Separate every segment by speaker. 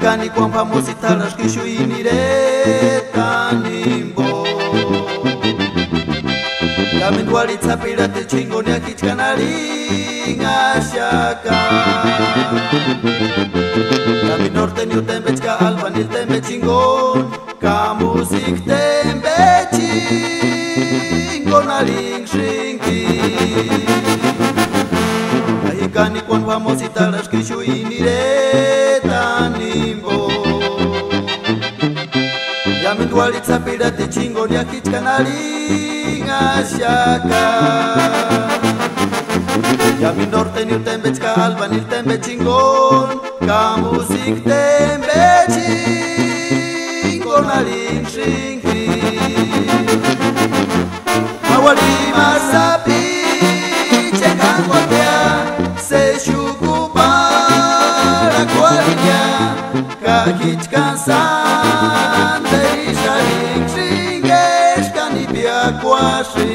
Speaker 1: Kahikani kwa mpamosi talas kishu inireta nimbo Yamin wali tapira te chingo ni akichkanali ngashaka Yamin norte ni utembe chka alba ni tembe chingon Ka musik tembe chingon aling shinki Kahikani kwa mpamosi talas kishu inireta nimbo Yamin wali tapira te chingo ni akichkanali ngashaka Yamin norte ni utembe chka alba ni tembe chingon Ka musik tembe chingon aling shinki Mawali masapi chengangwa kya Se shuku para kwalinya Kahichkansan Terisha ling shingesh kanipia kwashi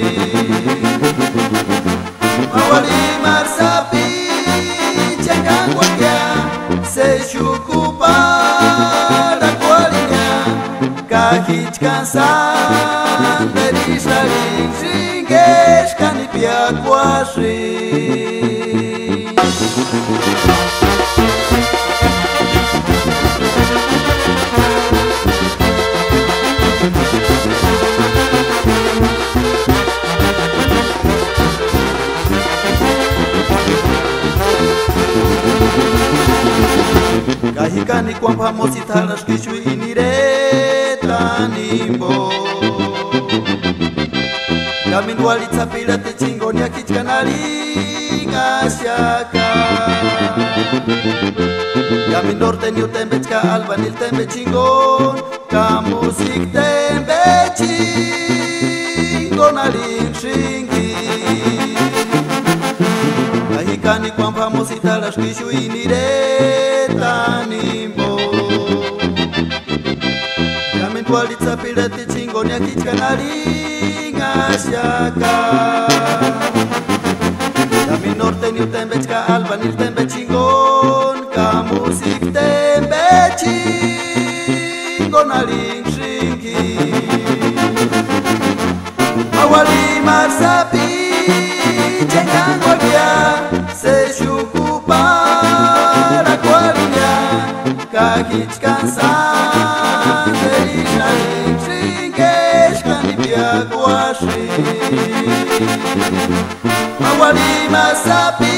Speaker 1: Mawali marsapi chengangwa kya Se shuku para kwalinya Kahichkansan Terisha ling shingesh kanipia kwashi Kahikani kwa mpamosi talas kishu inireta nimbo Yamin wali tapira te chingo ni akichkanali ngashaka Yamin norte ni utembe chka alba ni tembe chingon Ka musik tembe chingon aling shinki Kahikani kwa mpamosi talas kishu inireta nimbo Yamin wali tapira te chingo ni akichkanali ngashaka Yamin norte ni utembe chka alba ni tembe chingon Ka musik tembe chingon aling shinki Mawali marsapi chengangwa kya Se shuku para kwalinya Kahichkansan Terisha ling shingesh kanipia kwashi Mawali masapi